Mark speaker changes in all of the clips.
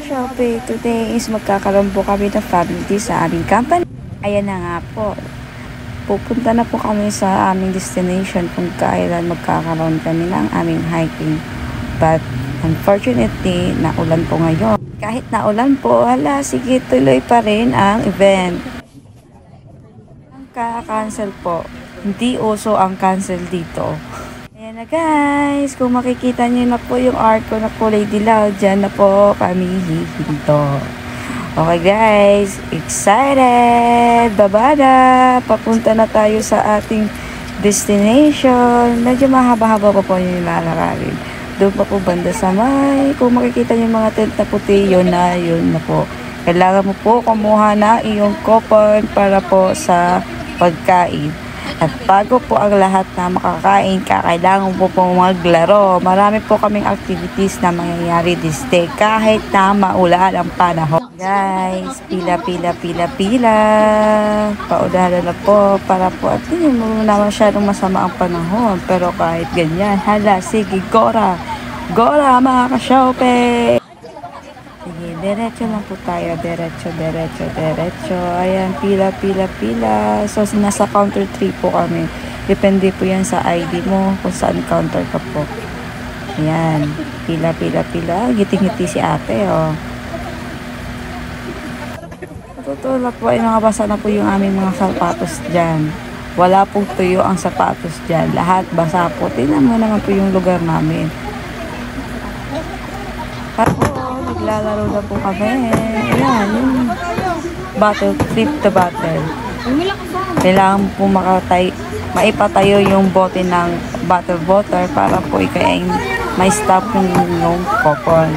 Speaker 1: Shopee, today is magkakaroon po kami ng family sa aming company. Ayan na nga po. Pupunta na po kami sa aming destination kung kailan magkakaroon kami ng aming hiking. But unfortunately, naulan po ngayon. Kahit naulan po, sige, tuloy pa rin ang event. Ang ka-cancel po, hindi uso ang cancel dito. Ayan na guys, kung makikita nyo na po yung art ko na kulay dilaw, dyan na po kami hihinto. Okay guys, excited! Baba na! Papunta na tayo sa ating destination. Medyo mahaba-haba pa po yung lalakarin. Doon pa po banda sa may. Kung makikita nyo yung mga tent na puti, yun na po. Kailangan mo po kumuha na iyong coupon para po sa pagkain. At bago po ang lahat na makakain, kailangan po pong maglaro. Marami po kaming activities na mangyayari this day kahit na maulan ang panahon. Guys, pila. Paunahan na po para po at hindi mo na masyadong masama ang panahon. Pero kahit ganyan, sige, Gora mga ka-Shopee! Sige, diretso lang po tayo. Diretso. Ayan, pila. So, nasa counter 3 po kami. Depende po yan sa ID mo kung saan counter ka po. Ayan, pila. Ngiti-ngiti si ate, oh. Totoo lang po, ay nakabasa na po yung aming mga sapatos dyan. Wala pong tuyo ang sapatos dyan. Lahat basa po. Tingnan mo naman po yung lugar namin. Naglalaro na po kami. Ayan, yung battle, flip the battle. Kailangan po maipatayo yung bote ng battle water para po ikain may stop yung coupon.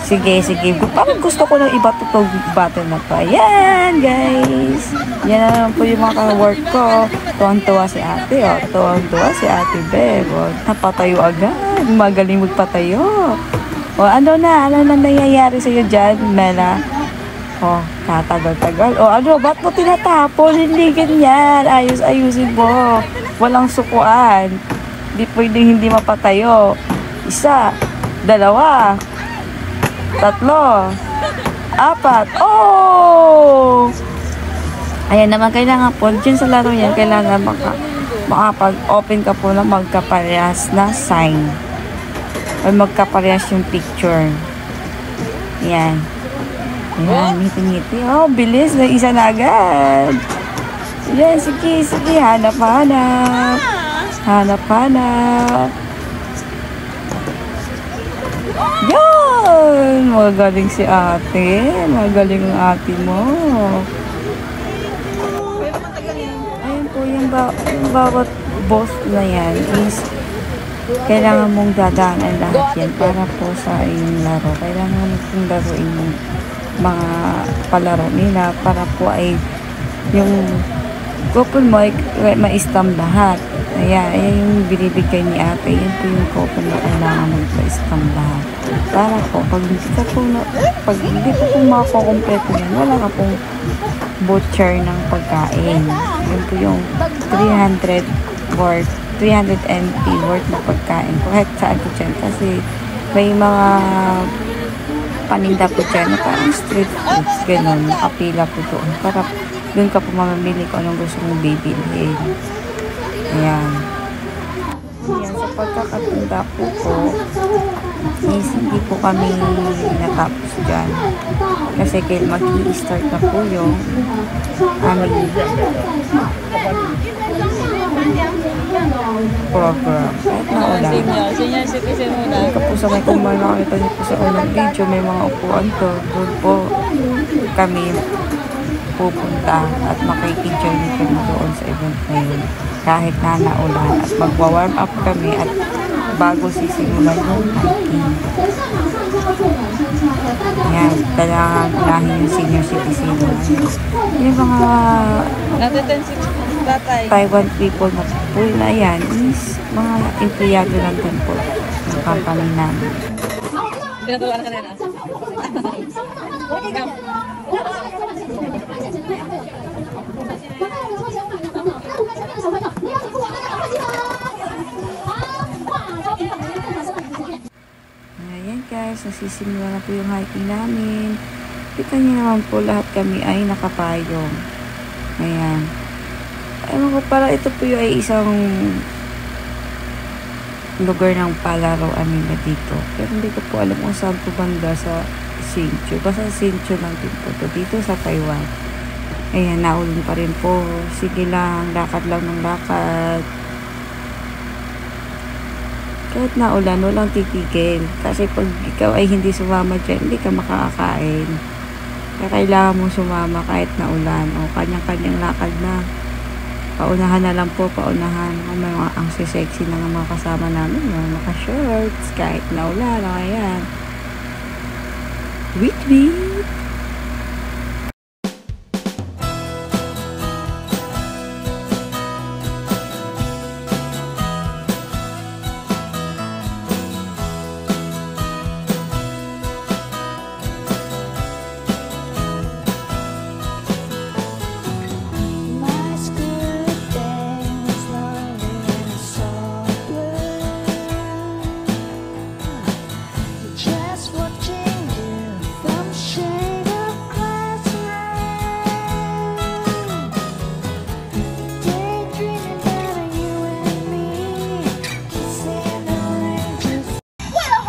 Speaker 1: Sige. Parang gusto ko na iba itong battle na to. Ayan, guys. Yan na naman po yung mga work ko. Tuwang-tuwa si ate, oh. Tuwang-tuwa si ate Beb. Oh. Napatayo agad. Magaling magpatayo. O, ano na nangyayari sa'yo dyan, Mela? O, katagal-tagal. O, ba't mo tinatapon? Hindi ganyan. Ayusin mo. Walang sukuan. Hindi pwedeng hindi mapatayo. 1, 2, 3, 4. Oh! Ayan naman, kailangan po, dyan sa laro yan, kailangan makapag-open ka po na magkaparehas na sign. O magkaparehas yung picture. Yan. Ngiti-ngiti. Oh, bilis. May isa na agad. Yan, sige. Hanap-hanap. Yan! Magaling si ate. Magaling ang ate mo. Ayan po, yung bawat boss na yan is kailangan mong dadaanan lahat yan para po sa iyong laro. Kailangan mong laruin yung mga palaro nila para po ay yung coupon mo ay ma-stamp lahat. Ayan yung binibigay ni ate. Yan po yung coupon na kailangan mong ma-stamp lahat. Para po, pag hindi po makakompleto yan, wala ka pong voucher ng pagkain. Yan po yung 300 worth 300 NT worth na pagkain kahit saan po dyan kasi may mga paninda po dyan na parang street foods ganun, nakapila po doon para doon ka po mamamili kung anong gusto mong bibilhin. Ayan, sa pagkakatanda po is hindi po kami natapos dyan kasi mag-i-start na po yung aming program. Kahit na ulan. Kapos may kumar nakakita niyo po sa unang video, may mga upuan to. Doon po kami pupunta at makikidjoin kami doon sa event na yun. Kahit na naulan at magwa-warm up kami at bago sisimulan yung hiking. Yan, kailangan unahin yung senior citizen. Yung mga Taiwan people na po na yan is mga empleyado lang din po ng company namin. Pinagawa na kanina. guys, nagsisimula na po yung hiking namin. Kita niyo naman po lahat kami ay nakapayong. Ayan. Ewan ko, para ito po yung ay isang lugar ng palaroan nila dito. Pero hindi ko po alam kung saan po banda sa Hsinchu. Basta Hsinchu lang din po to dito sa Taiwan. Ayan, naulun pa rin po. Sige lang, lakad lang ng lakad. Kahit naulan, walang titigil. Kasi pag ikaw ay hindi sumama dyan, hindi ka makakain. Kaya kailangan mong sumama kahit naulan. O kanyang-kanyang lakad na. Paunahan na lang po, paunahan. O may mga ang sexy na ng mga kasama namin. Yung naka-shorts, kahit naulan. O ayan. Wait.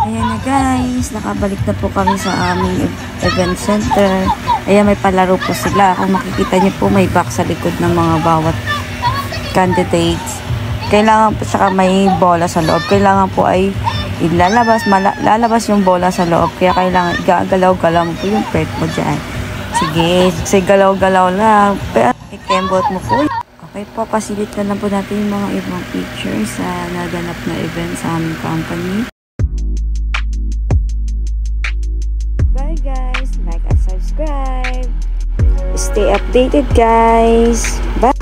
Speaker 1: Ayan na guys, nakabalik na po kami sa aming event center. Ayan, may palaro po sila. Kung makikita niyo po, may box sa likod ng mga bawat candidates. Kailangan po, saka may bola sa loob. Kailangan po ay lalabas yung bola sa loob. Kaya kailangan gagalaw-galaw mo po yung pet mo dyan. Sige, galaw-galaw lang. Pero i-kembot mo po. Okay po, pasilit na lang po natin yung mga ibang pictures sa naganap na event sa aming company. Bye guys, like and subscribe. Stay updated guys. Bye.